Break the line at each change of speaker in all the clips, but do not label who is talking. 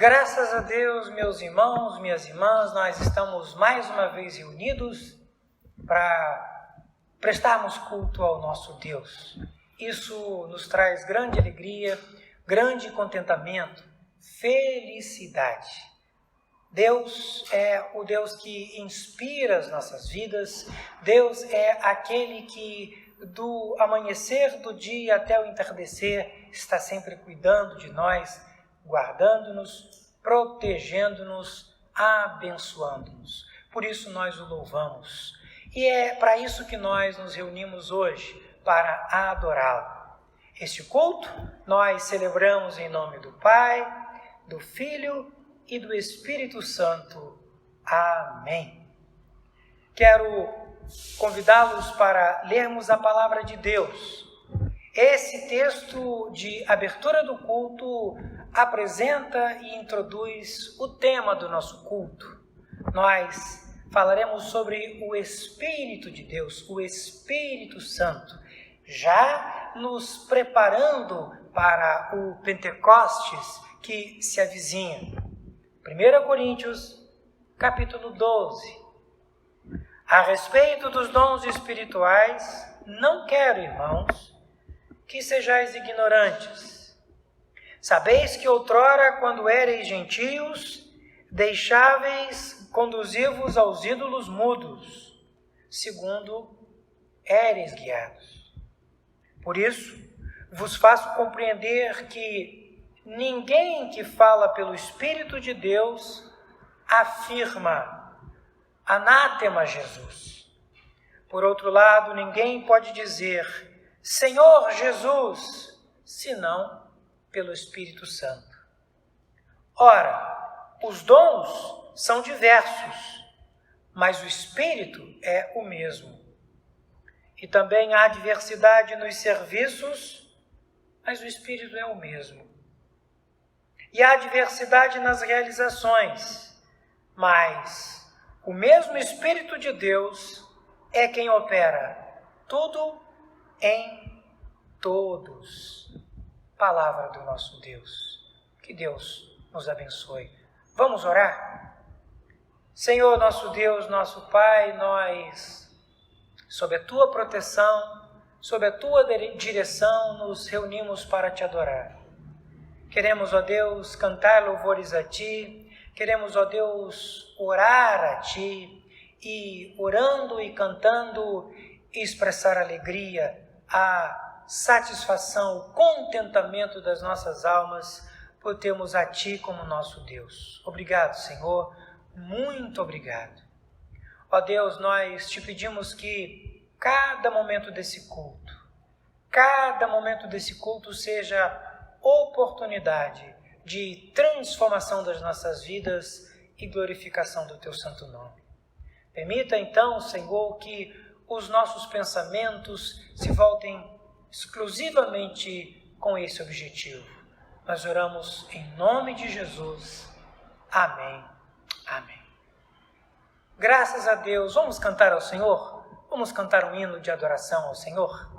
Graças a Deus, meus irmãos, minhas irmãs, nós estamos mais uma vez reunidos para prestarmos culto ao nosso Deus. Isso nos traz grande alegria, grande contentamento, felicidade. Deus é o Deus que inspira as nossas vidas. Deus é aquele que do amanhecer do dia até o entardecer está sempre cuidando de nós, guardando-nos, protegendo-nos, abençoando-nos. Por isso nós o louvamos. E é para isso que nós nos reunimos hoje, para adorá-lo. Este culto nós celebramos em nome do Pai, do Filho e do Espírito Santo. Amém. Quero convidá-los para lermos a palavra de Deus. Esse texto de abertura do culto apresenta e introduz o tema do nosso culto. Nós falaremos sobre o Espírito de Deus, o Espírito Santo, já nos preparando para o Pentecostes que se avizinha. 1 Coríntios, capítulo 12. A respeito dos dons espirituais, não quero, irmãos, que sejais ignorantes. Sabeis que outrora, quando éreis gentios, deixáveis conduzir-vos aos ídolos mudos, segundo éreis guiados. Por isso, vos faço compreender que ninguém que fala pelo Espírito de Deus afirma anátema Jesus. Por outro lado, ninguém pode dizer Senhor Jesus, senão pelo Espírito Santo. Ora, os dons são diversos, mas o Espírito é o mesmo. E também há diversidade nos serviços, mas o Espírito é o mesmo. E há diversidade nas realizações, mas o mesmo Espírito de Deus é quem opera tudo em todos. Palavra do nosso Deus. Que Deus nos abençoe. Vamos orar? Senhor, nosso Deus, nosso Pai, nós, sob a Tua proteção, sob a Tua direção, nos reunimos para Te adorar. Queremos, ó Deus, cantar louvores a Ti, queremos, ó Deus, orar a Ti e, orando e cantando, expressar alegria, a satisfação, o contentamento das nossas almas por termos a Ti como nosso Deus. Obrigado, Senhor, muito obrigado. Ó Deus, nós Te pedimos que cada momento desse culto seja oportunidade de transformação das nossas vidas e glorificação do Teu santo nome. Permita então, Senhor, que os nossos pensamentos se voltem exclusivamente com esse objetivo. Nós oramos em nome de Jesus. Amém. Amém. Graças a Deus. Vamos cantar ao Senhor? Vamos cantar um hino de adoração ao Senhor?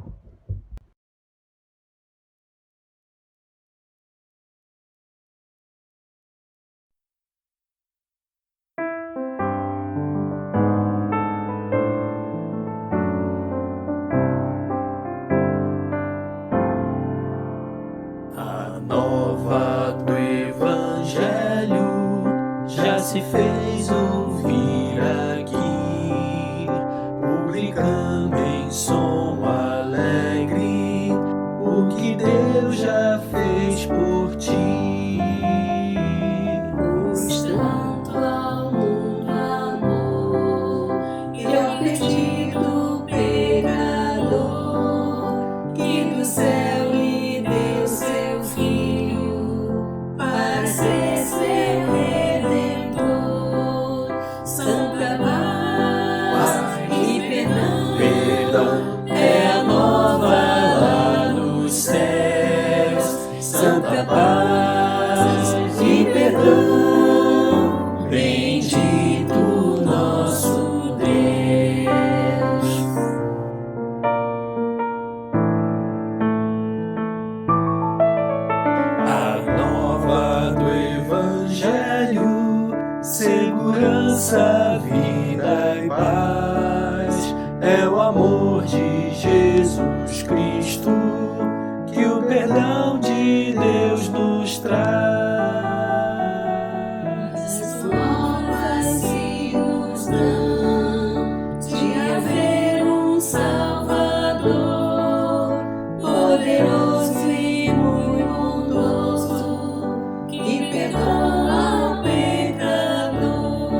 Se fez ouvir aqui, publicando em som alegre vida e paz é o amor de Jesus Cristo, que o perdão de Deus nos traz.
Provas se nos dão de haver um Salvador, poderoso e muito bondoso, que perdoa o pecador.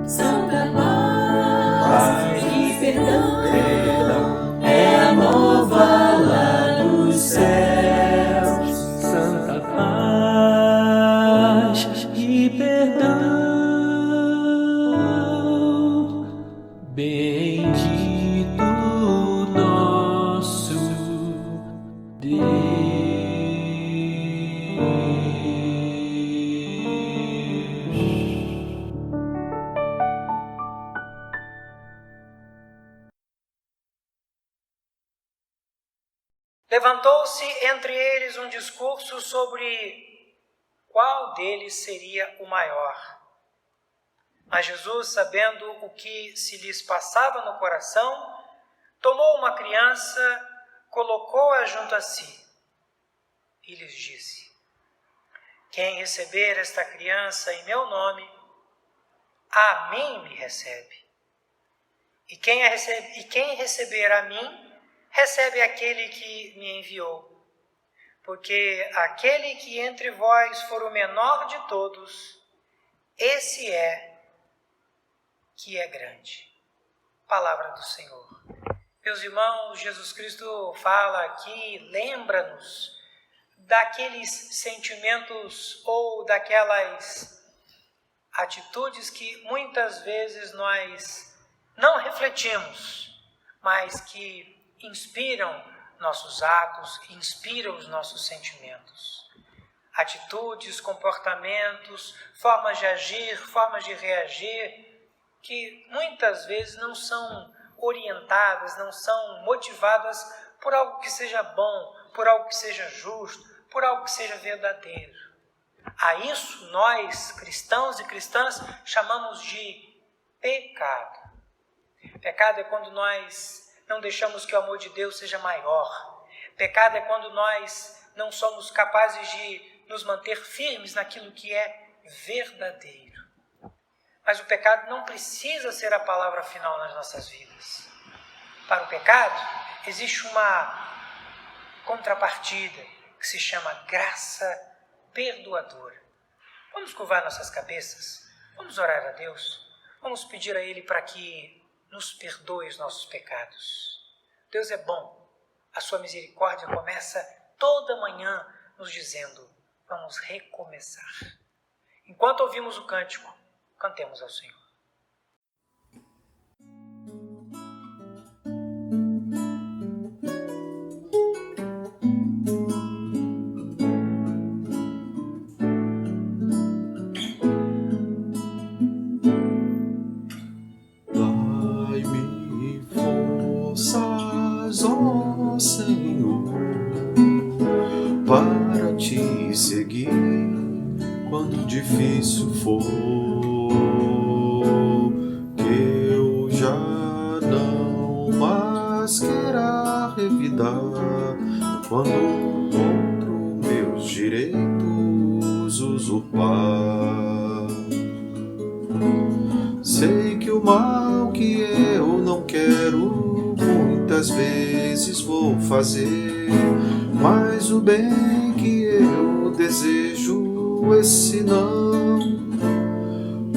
Santa paz e perdão é a nova lá dos céus.
Santa paz e perdão, bendito nosso Deus.
Levantou-se entre eles um discurso sobre qual deles seria o maior. Mas Jesus, sabendo o que se lhes passava no coração, tomou uma criança, colocou-a junto a si e lhes disse: quem receber esta criança em meu nome, a mim me recebe. E quem receber a mim, recebe aquele que me enviou. Porque aquele que entre vós for o menor de todos, esse é que é grande. Palavra do Senhor. Meus irmãos, Jesus Cristo fala aqui, lembra-nos daqueles sentimentos ou daquelas atitudes que muitas vezes nós não refletimos, mas que inspiram nossos atos, inspiram os nossos sentimentos. Atitudes, comportamentos, formas de agir, formas de reagir, que muitas vezes não são orientadas, não são motivadas por algo que seja bom, por algo que seja justo, por algo que seja verdadeiro. A isso nós, cristãos e cristãs, chamamos de pecado. Pecado é quando nós não deixamos que o amor de Deus seja maior. Pecado é quando nós não somos capazes de nos manter firmes naquilo que é verdadeiro. Mas o pecado não precisa ser a palavra final nas nossas vidas. Para o pecado, existe uma contrapartida que se chama graça perdoadora. Vamos curvar nossas cabeças, vamos orar a Deus, vamos pedir a Ele para que nos perdoe os nossos pecados. Deus é bom, a sua misericórdia começa toda manhã nos dizendo: vamos recomeçar. Enquanto ouvimos o cântico, cantemos ao Senhor.
Dai-me forças, ó Senhor, para te seguir quando difícil for, que eu já não mais queira revidar quando outro meus direitos usurpar. Sei que o mal que eu não quero muitas vezes vou fazer, mas o bem que eu desejo, esse não.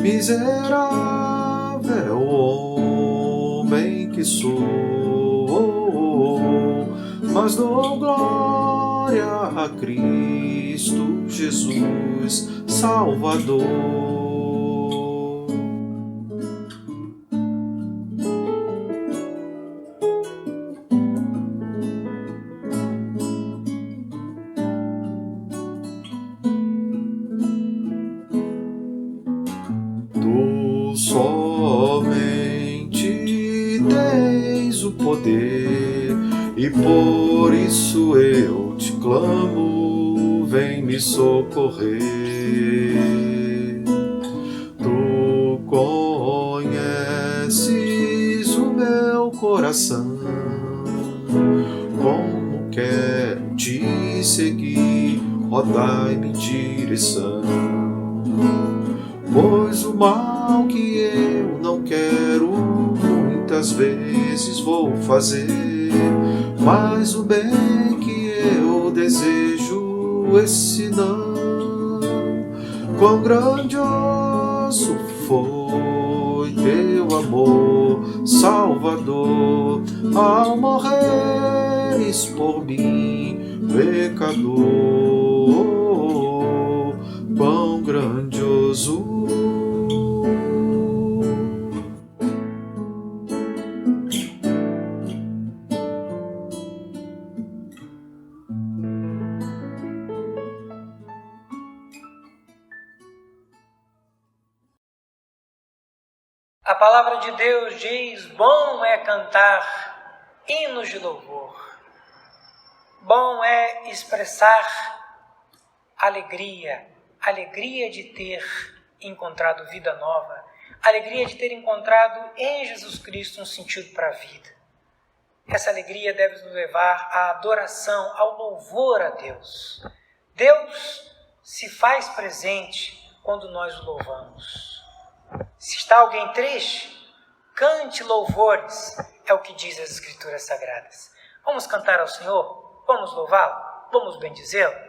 Miserável homem que sou, mas dou glória a Cristo Jesus, Salvador. Tu somente tens o poder, e por isso eu te clamo, vem me socorrer. Tu conheces coração. Como quero te seguir, ó, dai-me direção. Pois o mal que eu não quero, muitas vezes vou fazer, mas o bem que eu desejo, esse não. Quão grandioso foi teu amor, Salvador, ao morreres por mim, pecador. Quão grandioso.
A palavra de Deus diz: bom é cantar hinos de louvor. Bom é expressar alegria de ter encontrado vida nova, alegria de ter encontrado em Jesus Cristo um sentido para a vida. Essa alegria deve nos levar à adoração, ao louvor a Deus. Deus se faz presente quando nós o louvamos. Se está alguém triste, cante louvores, é o que diz as Escrituras Sagradas. Vamos cantar ao Senhor? Vamos louvá-lo? Vamos bendizê-lo?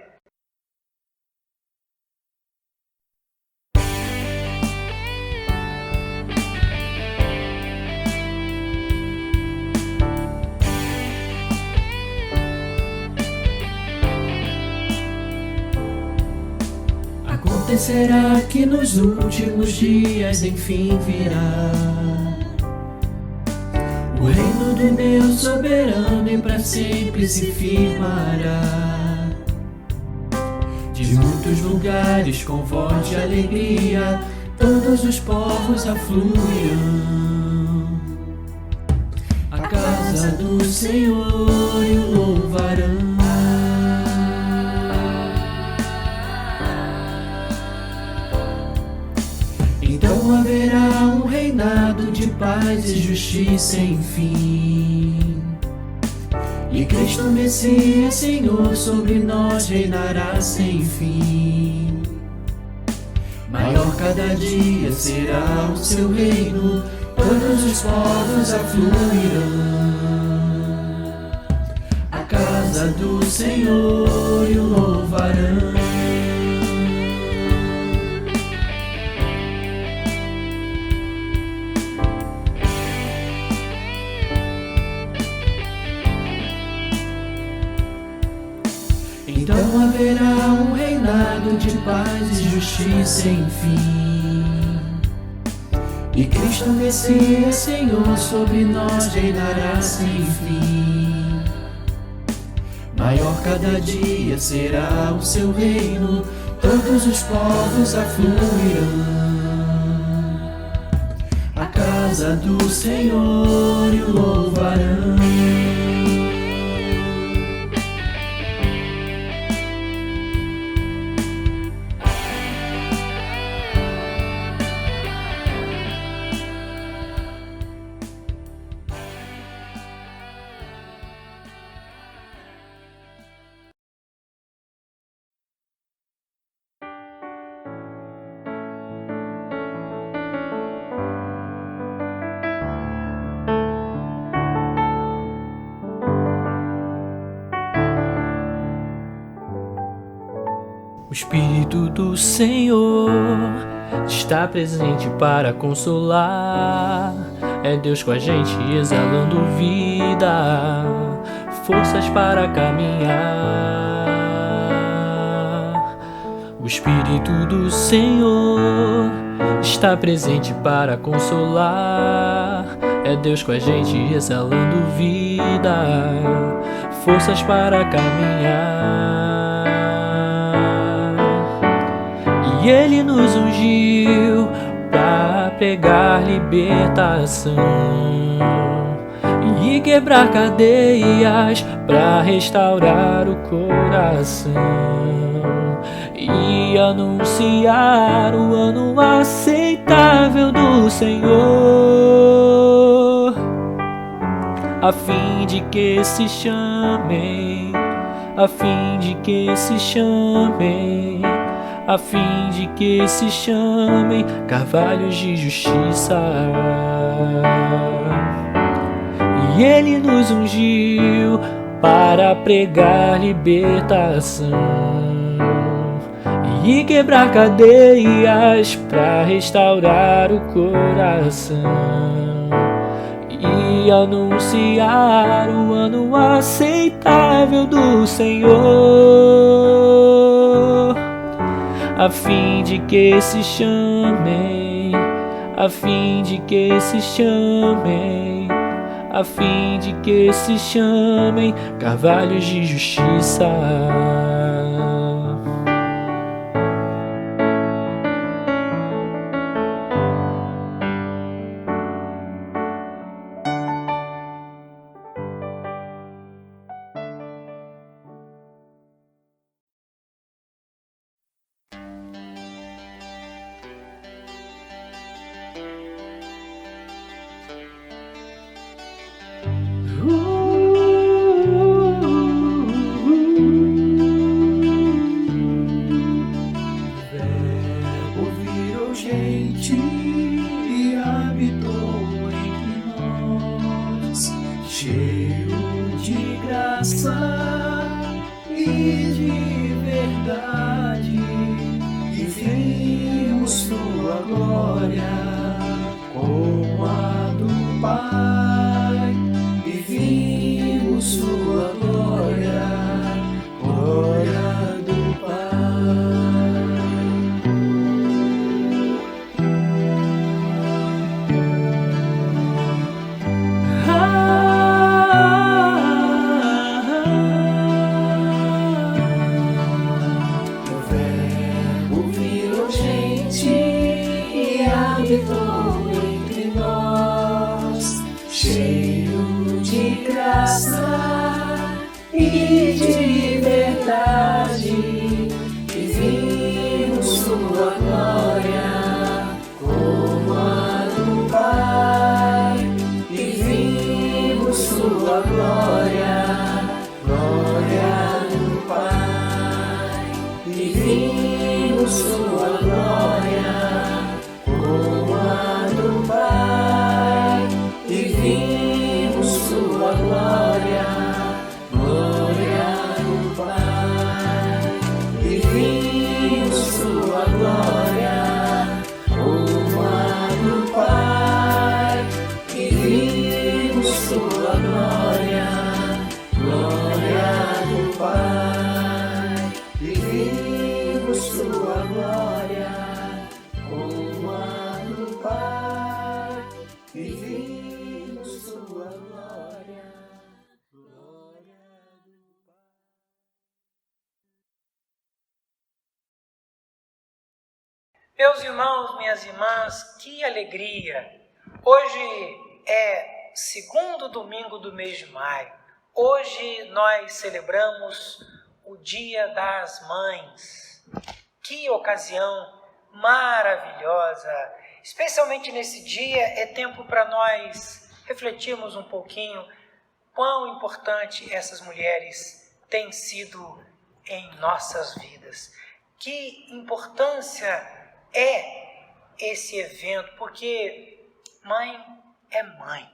Acontecerá que nos últimos dias enfim virá o reino do Deus soberano e para sempre se firmará. De muitos lugares com voz de alegria todos os povos afluirão à casa do Senhor e o louvarão. Então haverá um reinado de paz e justiça sem fim. E Cristo Messias, Senhor, sobre nós reinará sem fim. Maior cada dia será o seu reino, todos os povos afluirão à casa do Senhor e o louvarão. Então haverá um reinado de paz e justiça sem fim. E Cristo Messias, Senhor, sobre nós reinará sem fim. Maior cada dia será o seu reino, todos os povos afluirão à casa do Senhor e o louvarão. O Espírito do Senhor está presente para consolar. É Deus com a gente exalando vida, forças para caminhar. O Espírito do Senhor está presente para consolar. É Deus com a gente exalando vida, forças para caminhar. E Ele nos ungiu para pregar libertação e quebrar cadeias, para restaurar o coração e anunciar o ano aceitável do Senhor. a fim de que se chamem, a fim de que se chamem, a fim de que se chamem carvalhos de justiça. E Ele nos ungiu para pregar libertação e quebrar cadeias, para restaurar o coração e anunciar o ano aceitável do Senhor, a fim de que se chamem, a fim de que se chamem, a fim de que se chamem carvalhos de justiça.
Gente e habitou entre nós, cheio de graça e de verdade, e vimos tua glória como a do Pai, e vimos tua glória, glória do Pai. Habitou entre nós, cheio de graça e de verdade, e vimos sua glória como a do Pai, e vimos sua glória, glória do Pai, e vimos sua glória como a do Pai, e vimos sua glória, glória do Pai, e vimos sua glória, como a do Pai, e vimos sua glória, glória do Pai, e vimos sua glória, como a do Pai, e vimos sua glória, glória do Pai.
Meus irmãos, minhas irmãs, que alegria! Hoje é segundo domingo do mês de maio. Hoje nós celebramos o Dia das Mães. Que ocasião maravilhosa! Especialmente nesse dia é tempo para nós refletirmos um pouquinho quão importante essas mulheres têm sido em nossas vidas. Que importância é esse evento, porque mãe é mãe.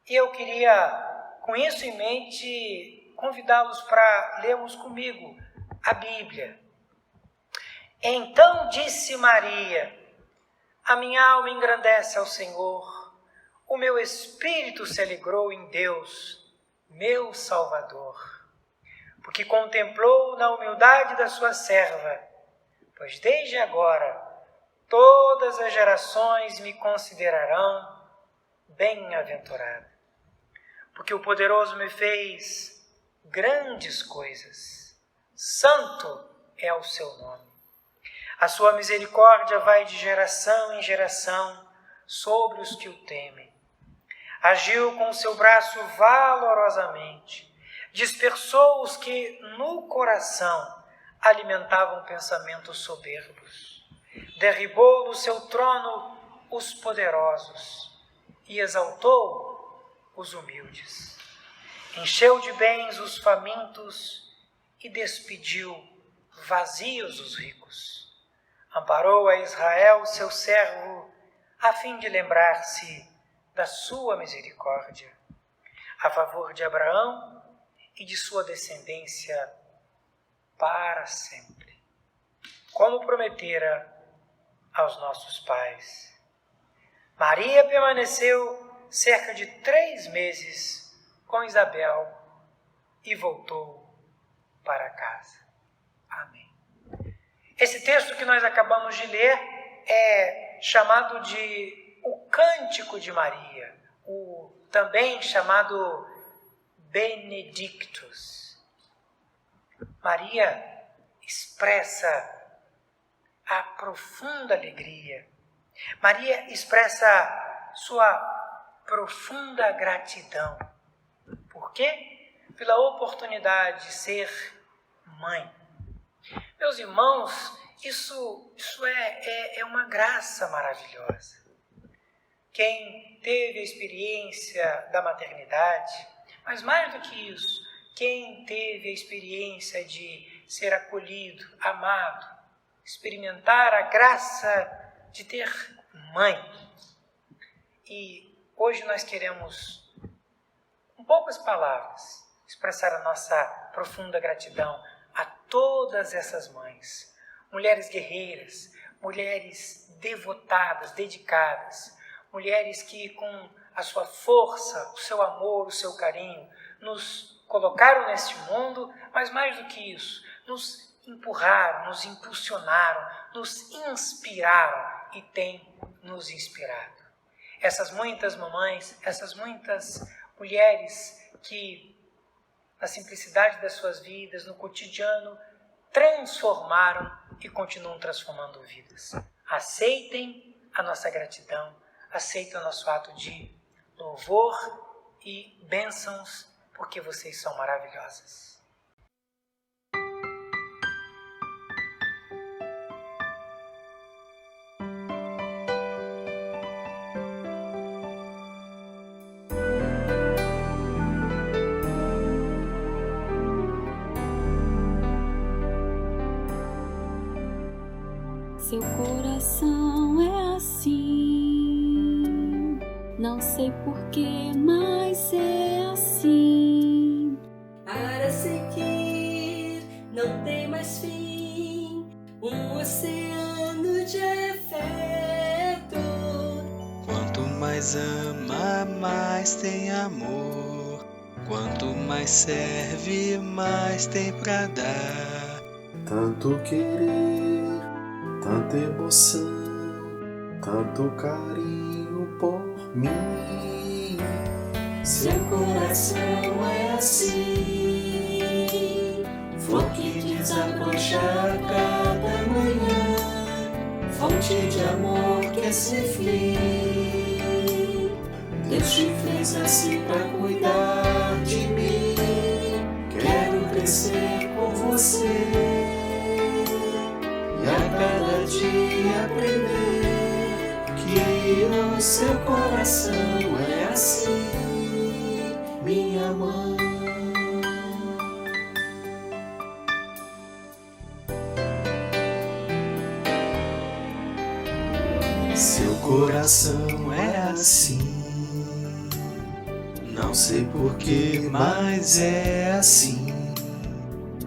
Eu queria, com isso em mente, convidá-los para lermos comigo a Bíblia. Então disse Maria: a minha alma engrandece ao Senhor, o meu espírito se alegrou em Deus, meu Salvador, porque contemplou na humildade da sua serva, pois desde agora todas as gerações me considerarão bem-aventurada, porque o poderoso me fez grandes coisas, santo é o seu nome. A sua misericórdia vai de geração em geração sobre os que o temem. Agiu com o seu braço valorosamente, dispersou os que no coração alimentavam pensamentos soberbos. Derribou no seu trono os poderosos e exaltou os humildes. Encheu de bens os famintos e despediu vazios os ricos. Amparou a Israel, seu servo, a fim de lembrar-se da sua misericórdia, a favor de Abraão e de sua descendência para sempre, como prometera aos nossos pais. Maria permaneceu cerca de 3 meses com Isabel e voltou para casa. Amém. Esse texto que nós acabamos de ler é chamado de o Cântico de Maria, o também chamado Benedictus. Maria expressa a profunda alegria. Maria expressa sua profunda gratidão. Por quê? Pela oportunidade de ser mãe. Meus irmãos, isso é uma graça maravilhosa. Quem teve a experiência da maternidade, mas mais do que isso, quem teve a experiência de ser acolhido, amado, experimentar a graça de ter mãe. E hoje nós queremos, com poucas palavras, expressar a nossa profunda gratidão a todas essas mães, mulheres guerreiras, mulheres devotadas, dedicadas, mulheres que com a sua força, o seu amor, o seu carinho, nos colocaram neste mundo, mas mais do que isso, nos empurraram, nos impulsionaram, nos inspiraram e têm nos inspirado. Essas muitas mamães, essas muitas mulheres que, na simplicidade das suas vidas, no cotidiano, transformaram e continuam transformando vidas. Aceitem a nossa gratidão, aceitem o nosso ato de louvor e bênçãos, porque vocês são maravilhosas.
Seu coração é assim, não sei porquê, mas é assim. Para seguir, não tem mais fim, um oceano de afeto.
Quanto mais ama, mais tem amor. Quanto mais serve, mais tem pra dar.
Tanto querer, tanta emoção, tanto carinho por mim.
Seu coração é assim, flor que desabrocha a cada manhã, fonte de amor que é sem fim. Deus te fez assim pra cuidar de mim. Quero crescer com você e a cada dia aprender que o seu coração é assim, minha mãe.
Seu coração é assim, não sei porquê, mas é assim.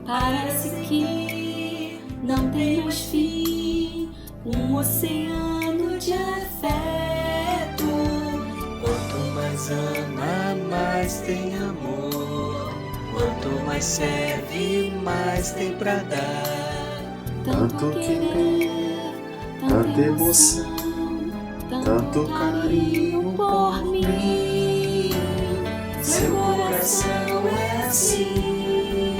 Parece que não tem mais fim, um oceano de afeto.
Quanto mais ama, mais tem amor. Quanto mais serve, mais tem pra dar.
Tanto querer, tanta emoção, tanto carinho por mim.
Seu coração é assim,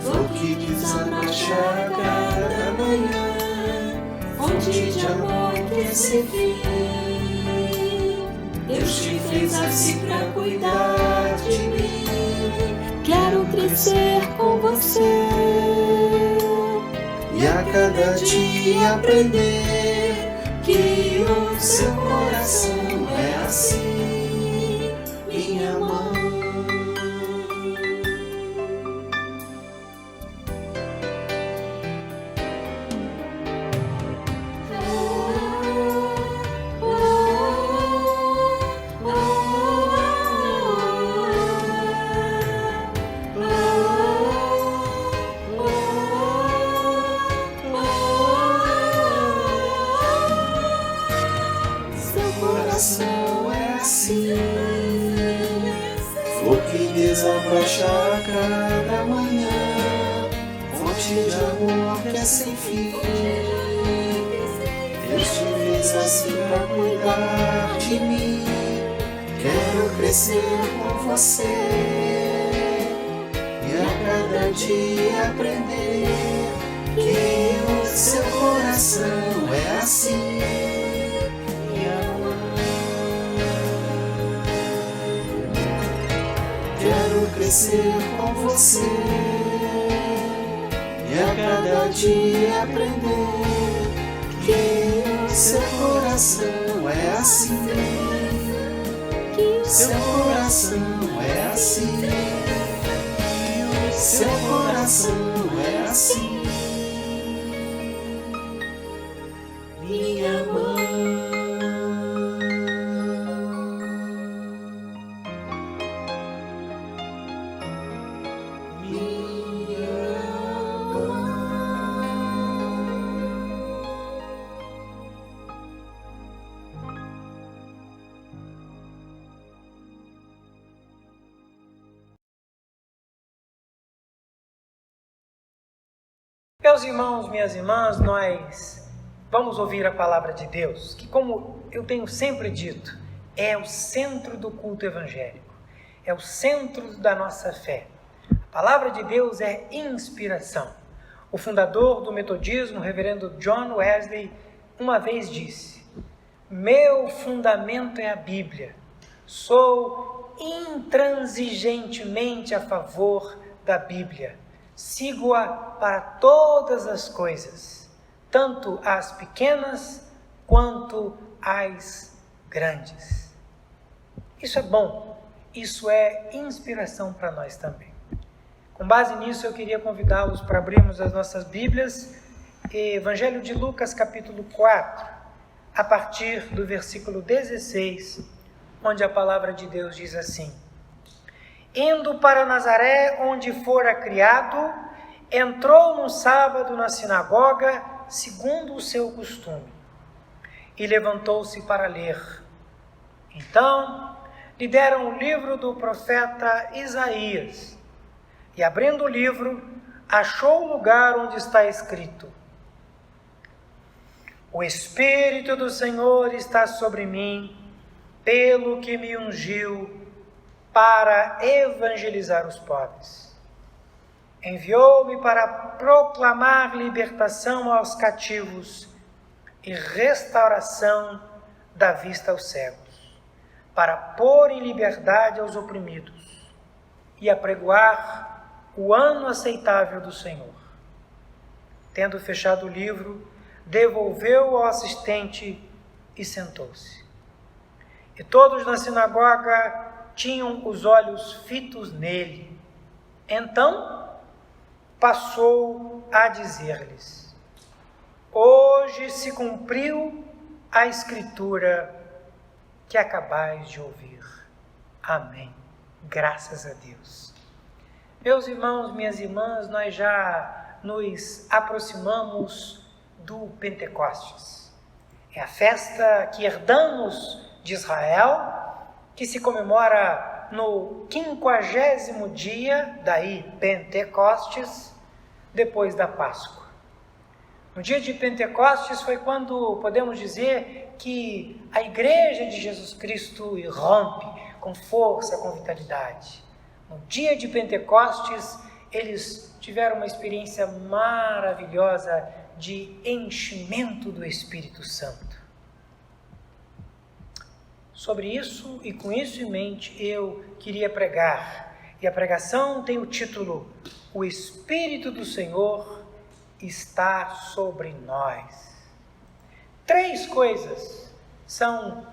Flor que desabrocha a cada manhã,
fonte de amor que é sem fim. Deus te fez assim pra cuidar de mim. Quero crescer com você
e a cada dia aprender
que o seu coração é assim, desabrocha a cada manhã, fonte de amor que é sem fim. Deus te fez assim pra cuidar de mim. Quero crescer com você e a cada dia aprender que o seu coração é assim. Quero crescer com você e a cada dia aprender que o seu coração é assim. Seu coração é assim. Seu coração é assim. Minha mãe.
Meus irmãos, minhas irmãs, nós vamos ouvir a palavra de Deus, que, como eu tenho sempre dito, é o centro do culto evangélico, é o centro da nossa fé. A palavra de Deus é inspiração. O fundador do metodismo, o reverendo John Wesley, uma vez disse: meu fundamento é a Bíblia, sou intransigentemente a favor da Bíblia. Sigo-a para todas as coisas, tanto as pequenas quanto as grandes. Isso é bom, isso é inspiração para nós também. Com base nisso, eu queria convidá-los para abrirmos as nossas Bíblias, Evangelho de Lucas, capítulo 4, a partir do versículo 16, onde a palavra de Deus diz assim: indo para Nazaré, onde fora criado, entrou num sábado na sinagoga, segundo o seu costume, e levantou-se para ler. Então, lhe deram o livro do profeta Isaías, e abrindo o livro, achou o lugar onde está escrito: o Espírito do Senhor está sobre mim, pelo que me ungiu para evangelizar os pobres. Enviou-me para proclamar libertação aos cativos e restauração da vista aos cegos, para pôr em liberdade aos oprimidos e apregoar o ano aceitável do Senhor. Tendo fechado o livro, devolveu ao assistente e sentou-se. E todos na sinagoga tinham os olhos fitos nele. Então passou a dizer-lhes: hoje se cumpriu a escritura que acabais de ouvir. Amém. Graças a Deus. Meus irmãos, minhas irmãs, nós já nos aproximamos do Pentecostes. É a festa que herdamos de Israel, que se comemora no 50º dia, daí Pentecostes, depois da Páscoa. No dia de Pentecostes foi quando podemos dizer que a Igreja de Jesus Cristo irrompe com força, com vitalidade. No dia de Pentecostes, eles tiveram uma experiência maravilhosa de enchimento do Espírito Santo. Sobre isso e com isso em mente, eu queria pregar. E a pregação tem o título: o Espírito do Senhor está sobre nós. 3 coisas são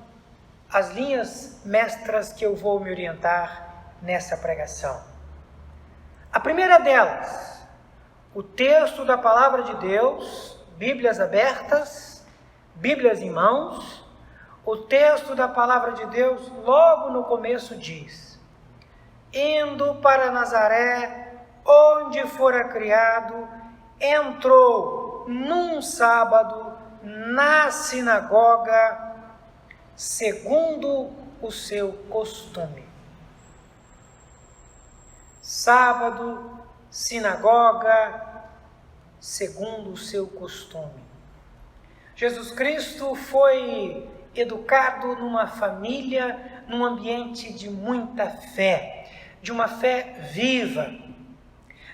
as linhas mestras que eu vou me orientar nessa pregação. A primeira delas, o texto da palavra de Deus, Bíblias abertas, Bíblias em mãos. O texto da palavra de Deus, logo no começo, diz: indo para Nazaré, onde fora criado, entrou num sábado na sinagoga, segundo o seu costume. sábado, sinagoga, segundo o seu costume. Jesus Cristo foi educado numa família, num ambiente de muita fé, de uma fé viva.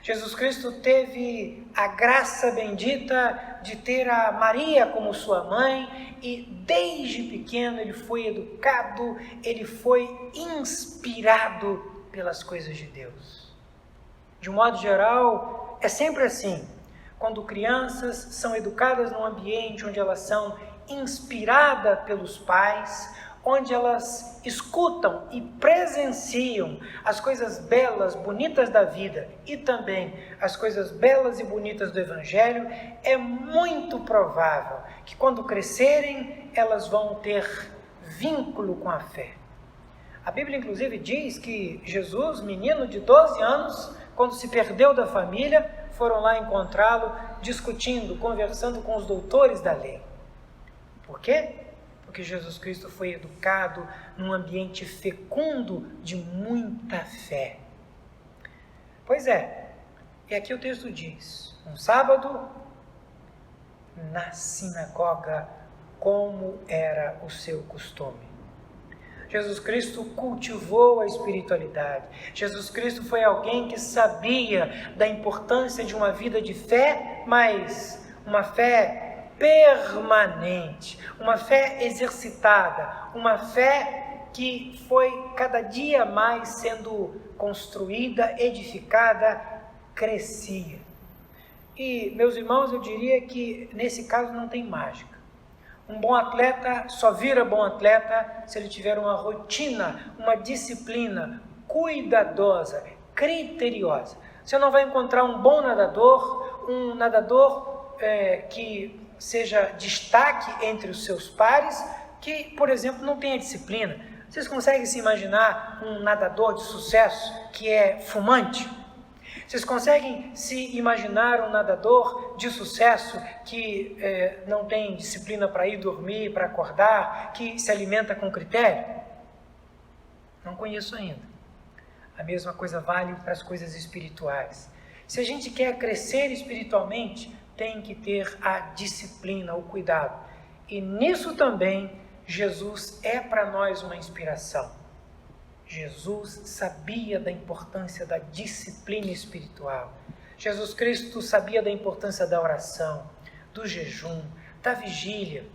Jesus Cristo teve a graça bendita de ter a Maria como sua mãe e desde pequeno ele foi educado, ele foi inspirado pelas coisas de Deus. De um modo geral, é sempre assim. Quando crianças são educadas num ambiente onde elas são inspiradas pelos pais, onde elas escutam e presenciam as coisas belas, bonitas da vida e também as coisas belas e bonitas do Evangelho, é muito provável que quando crescerem elas vão ter vínculo com a fé. A Bíblia inclusive diz que Jesus, menino de 12 anos, quando se perdeu da família, foram lá encontrá-lo discutindo, conversando com os doutores da lei. Por quê? Porque Jesus Cristo foi educado num ambiente fecundo de muita fé. Pois é, e aqui o texto diz, um sábado, na sinagoga, como era o seu costume. Jesus Cristo cultivou a espiritualidade. Jesus Cristo foi alguém que sabia da importância de uma vida de fé, mas uma fé permanente, uma fé exercitada, uma fé que foi cada dia mais sendo construída, edificada, crescia. E, meus irmãos, eu diria que nesse caso não tem mágica. Um bom atleta só vira bom atleta se ele tiver uma rotina, uma disciplina cuidadosa, criteriosa. Você não vai encontrar um bom nadador, que seja destaque entre os seus pares, que, por exemplo, não tenha disciplina. Vocês conseguem se imaginar um nadador de sucesso que é fumante? Vocês conseguem se imaginar um nadador de sucesso que não tem disciplina para ir dormir, para acordar, que se alimenta com critério? Não conheço ainda. A mesma coisa vale para as coisas espirituais. Se a gente quer crescer espiritualmente, tem que ter a disciplina, o cuidado. E nisso também, Jesus é para nós uma inspiração. Jesus sabia da importância da disciplina espiritual. Jesus Cristo sabia da importância da oração, do jejum, da vigília.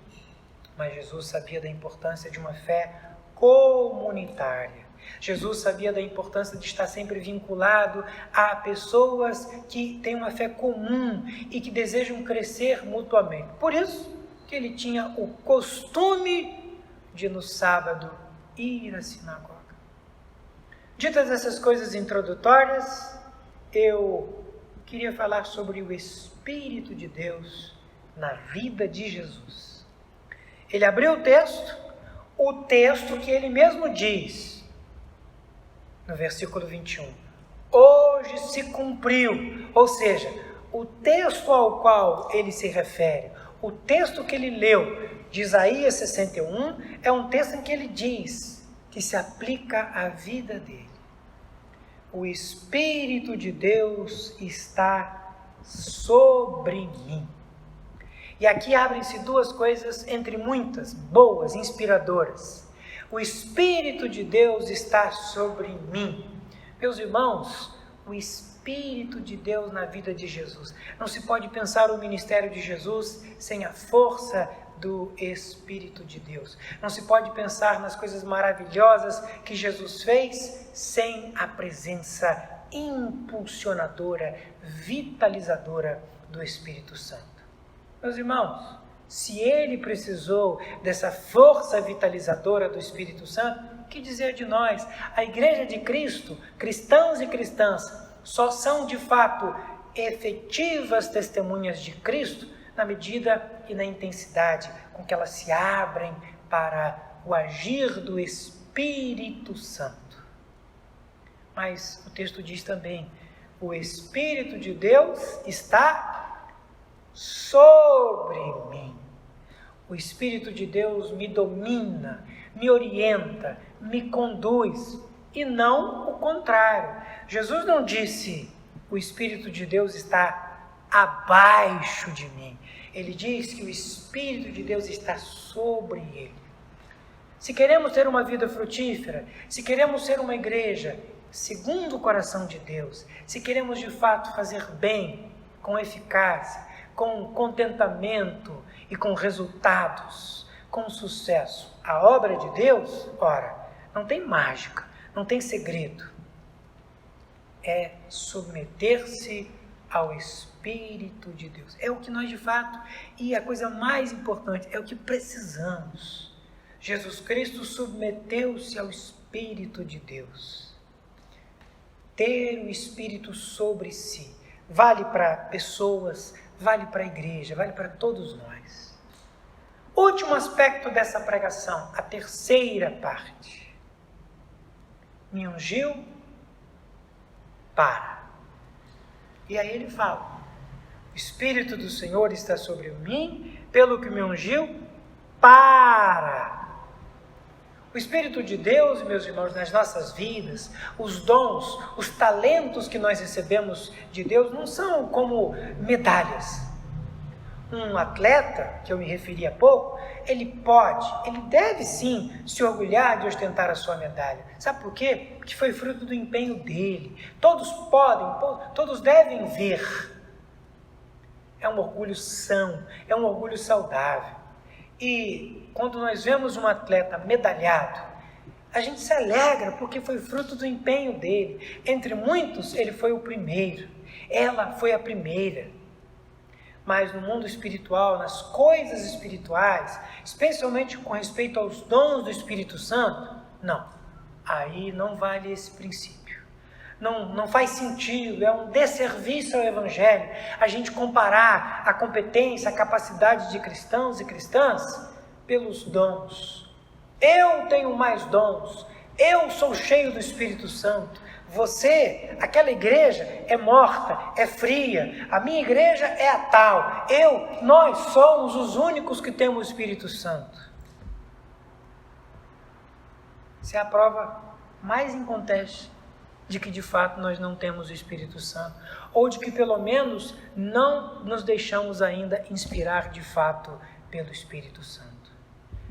Mas Jesus sabia da importância de uma fé comunitária. Jesus sabia da importância de estar sempre vinculado a pessoas que têm uma fé comum e que desejam crescer mutuamente. Por isso que ele tinha o costume de, no sábado, ir à sinagoga. Ditas essas coisas introdutórias, eu queria falar sobre o Espírito de Deus na vida de Jesus. Ele abriu o texto que ele mesmo diz, no versículo 21. Hoje se cumpriu, ou seja, o texto ao qual ele se refere, o texto que ele leu de Isaías 61, é um texto em que ele diz que se aplica à vida dele. O Espírito de Deus está sobre mim. E aqui abrem-se duas coisas entre muitas, boas, inspiradoras. O Espírito de Deus está sobre mim. Meus irmãos, o Espírito de Deus na vida de Jesus. Não se pode pensar o ministério de Jesus sem a força do Espírito de Deus. Não se pode pensar nas coisas maravilhosas que Jesus fez sem a presença impulsionadora, vitalizadora do Espírito Santo. Meus irmãos, se ele precisou dessa força vitalizadora do Espírito Santo, o que dizer de nós? A Igreja de Cristo, cristãos e cristãs, só são de fato efetivas testemunhas de Cristo na medida e na intensidade com que elas se abrem para o agir do Espírito Santo. Mas o texto diz também, o Espírito de Deus está sobre mim. O Espírito de Deus me domina, me orienta, me conduz. e não o contrário. Jesus não disse, o Espírito de Deus está abaixo de mim. Ele diz que o Espírito de Deus está sobre ele. Se queremos ter uma vida frutífera, se queremos ser uma igreja segundo o coração de Deus, se queremos de fato fazer bem, com eficácia, com contentamento e com resultados, com sucesso, a obra de Deus, ora, não tem mágica, não tem segredo. É submeter-se ao Espírito de Deus. É o que nós de fato, e a coisa mais importante, é o que precisamos. Jesus Cristo submeteu-se ao Espírito de Deus. Ter o Espírito sobre si vale para pessoas, vale para a igreja, vale para todos nós. Último aspecto dessa pregação, a terceira parte. Me ungiu para. E aí ele fala, o Espírito do Senhor está sobre mim, pelo que me ungiu para. O Espírito de Deus, meus irmãos, nas nossas vidas, os dons, os talentos que nós recebemos de Deus não são como medalhas. Um atleta, que eu me referi há pouco, ele deve sim se orgulhar de ostentar a sua medalha. Sabe por quê? Porque foi fruto do empenho dele. Todos devem ver. É um orgulho são, é um orgulho saudável. E quando nós vemos um atleta medalhado, a gente se alegra porque foi fruto do empenho dele. Entre muitos, ele foi o primeiro. Ela foi a primeira. Mas no mundo espiritual, nas coisas espirituais, especialmente com respeito aos dons do Espírito Santo, não. Aí não vale esse princípio. Não faz sentido, é um desserviço ao Evangelho a gente comparar a competência, a capacidade de cristãos e cristãs pelos dons. Eu tenho mais dons, eu sou cheio do Espírito Santo. Você, aquela igreja é morta, é fria, a minha igreja é a tal. Nós somos os únicos que temos o Espírito Santo. Essa é a prova mais inconteste de que de fato nós não temos o Espírito Santo, ou de que pelo menos não nos deixamos ainda inspirar de fato pelo Espírito Santo.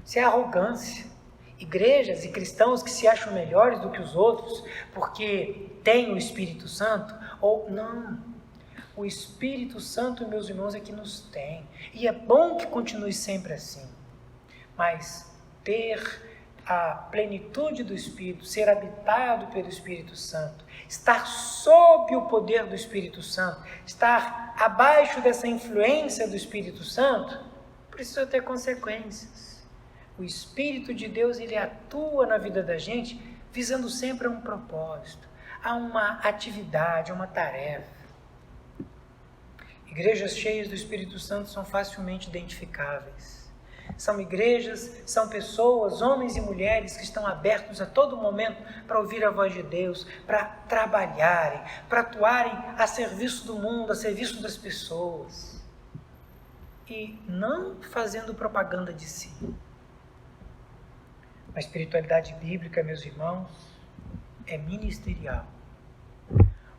Isso é arrogância. Igrejas e cristãos que se acham melhores do que os outros porque têm o Espírito Santo, ou não. O Espírito Santo, meus irmãos, é que nos tem, e é bom que continue sempre assim, mas ter a plenitude do Espírito, ser habitado pelo Espírito Santo, estar sob o poder do Espírito Santo, estar abaixo dessa influência do Espírito Santo, precisa ter consequências. O Espírito de Deus, ele atua na vida da gente, visando sempre a um propósito, a uma atividade, a uma tarefa. Igrejas cheias do Espírito Santo são facilmente identificáveis. São igrejas, são pessoas, homens e mulheres que estão abertos a todo momento para ouvir a voz de Deus, para trabalharem, para atuarem a serviço do mundo, a serviço das pessoas. E não fazendo propaganda de si. A espiritualidade bíblica, meus irmãos, é ministerial.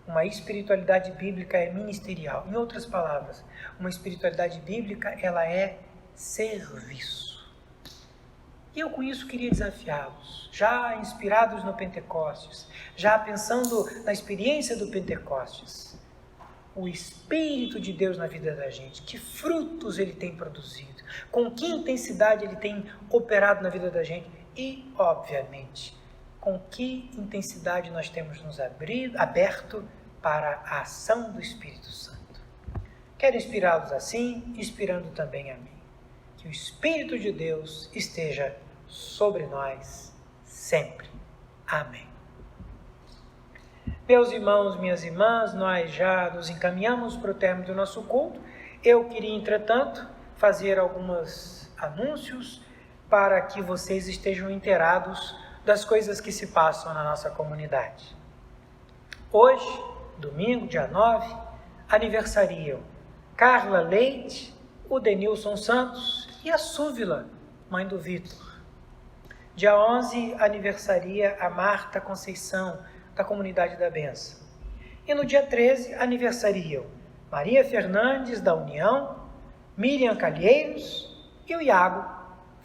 Uma espiritualidade bíblica é ministerial. Em outras palavras, uma espiritualidade bíblica, ela é serviço. E eu com isso queria desafiá-los, já inspirados no Pentecostes, já pensando na experiência do Pentecostes, o Espírito de Deus na vida da gente, que frutos ele tem produzido, com que intensidade ele tem operado na vida da gente e, obviamente, com que intensidade nós temos nos aberto para a ação do Espírito Santo. Quero inspirá-los assim, inspirando também a mim. Que o Espírito de Deus esteja sobre nós sempre. Amém. Meus irmãos, minhas irmãs, nós já nos encaminhamos para o término do nosso culto. Eu queria, entretanto, fazer alguns anúncios para que vocês estejam inteirados das coisas que se passam na nossa comunidade. Hoje, domingo, dia 9, aniversariam Carla Leite, o Denilson Santos e a Súvila, mãe do Vitor. Dia 11 aniversaria a Marta Conceição, da Comunidade da Benção. E no dia 13 aniversariam Maria Fernandes, da União, Miriam Calheiros e o Iago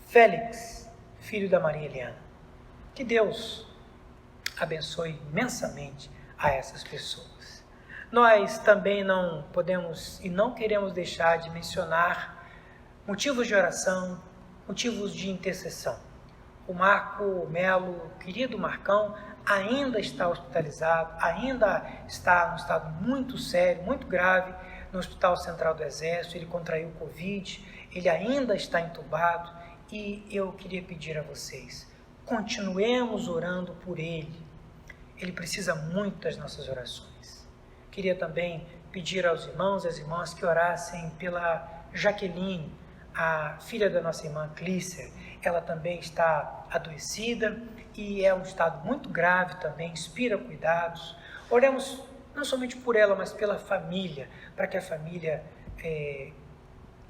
Félix, filho da Maria Eliana. Que Deus abençoe imensamente a essas pessoas. Nós também não podemos e não queremos deixar de mencionar motivos de oração, motivos de intercessão. O Marco Melo, querido Marcão, ainda está hospitalizado, ainda está num estado muito sério, muito grave, no Hospital Central do Exército. Ele contraiu o Covid, ele ainda está entubado, e eu queria pedir a vocês, continuemos orando por ele. Ele precisa muito das nossas orações. Queria também pedir aos irmãos e às irmãs que orassem pela Jaqueline, a filha da nossa irmã Clícia. Ela também está adoecida e é um estado muito grave também, inspira cuidados. Oremos não somente por ela, mas pela família, para que a família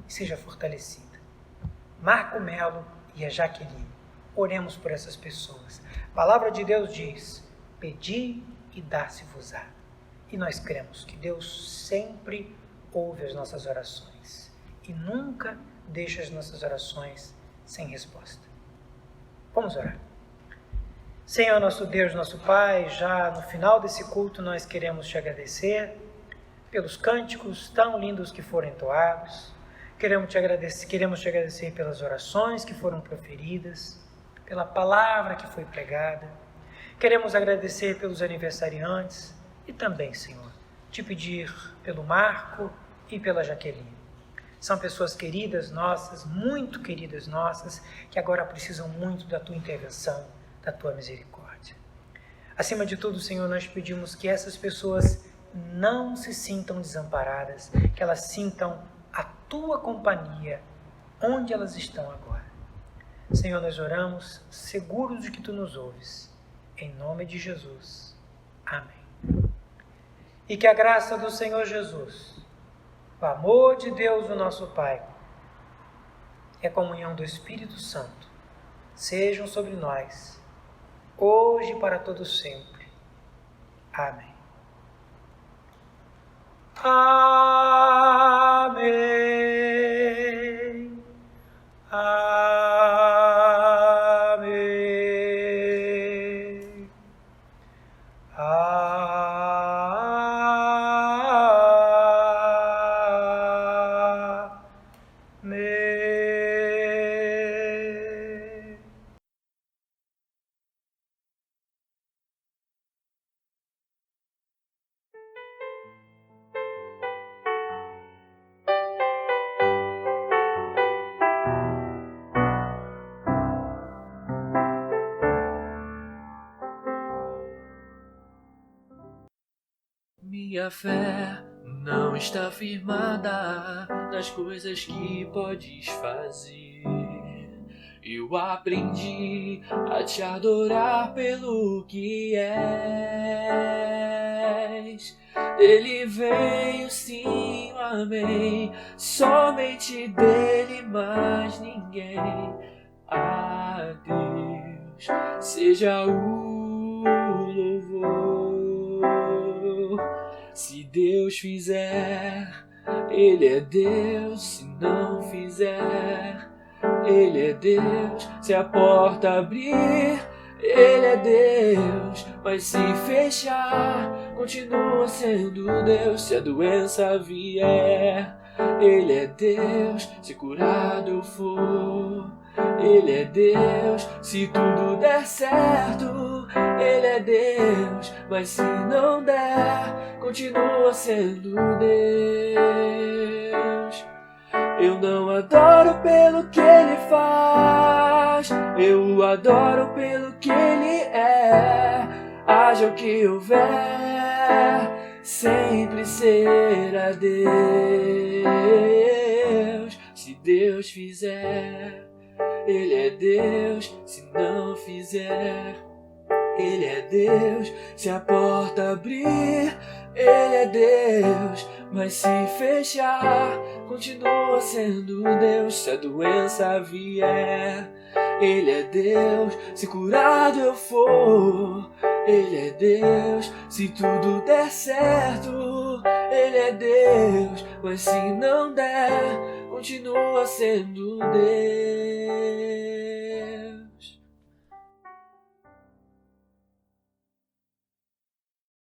seja fortalecida. Marco Melo e a Jaqueline, oremos por essas pessoas. A palavra de Deus diz: pedi e dar-se-vos-á. E nós cremos que Deus sempre ouve as nossas orações e nunca deixa as nossas orações sem resposta. Vamos orar. Senhor, nosso Deus, nosso Pai, já no final desse culto nós queremos te agradecer pelos cânticos tão lindos que foram entoados. Queremos te agradecer pelas orações que foram proferidas, pela palavra que foi pregada. Queremos agradecer pelos aniversariantes e também, Senhor, te pedir pelo Marco e pela Jaqueline. São pessoas queridas nossas, muito queridas nossas, que agora precisam muito da tua intervenção, da tua misericórdia. Acima de tudo, Senhor, nós pedimos que essas pessoas não se sintam desamparadas, que elas sintam a tua companhia onde elas estão agora. Senhor, nós oramos seguros de que tu nos ouves. Em nome de Jesus. Amém. E que a graça do Senhor Jesus, o amor de Deus, o nosso Pai, e a comunhão do Espírito Santo sejam sobre nós, hoje e para todo sempre. Amém. Amém. Amém. Amém.
Minha fé não está firmada nas coisas que podes fazer. Eu aprendi a te adorar pelo que és. Dele veio sim o amém, somente dele, mais ninguém. A Deus seja o louvor. Se Deus fizer, Ele é Deus. Se não fizer, Ele é Deus. Se a porta abrir, Ele é Deus. Mas se fechar, continua sendo Deus. Se a doença vier, Ele é Deus. Se curado for, Ele é Deus. Se tudo der certo, Ele é Deus. Mas se não der, continua sendo Deus. Eu não adoro pelo que Ele faz, eu o adoro pelo que Ele é. Haja o que houver, sempre será Deus. Se Deus fizer, Ele é Deus. Se não fizer, Ele é Deus. Se a porta abrir, Ele é Deus. Mas se fechar, continua sendo Deus. Se a doença vier, Ele é Deus, se curado eu for. Ele é Deus, se tudo der certo. Ele é Deus, mas se não der, continua sendo Deus.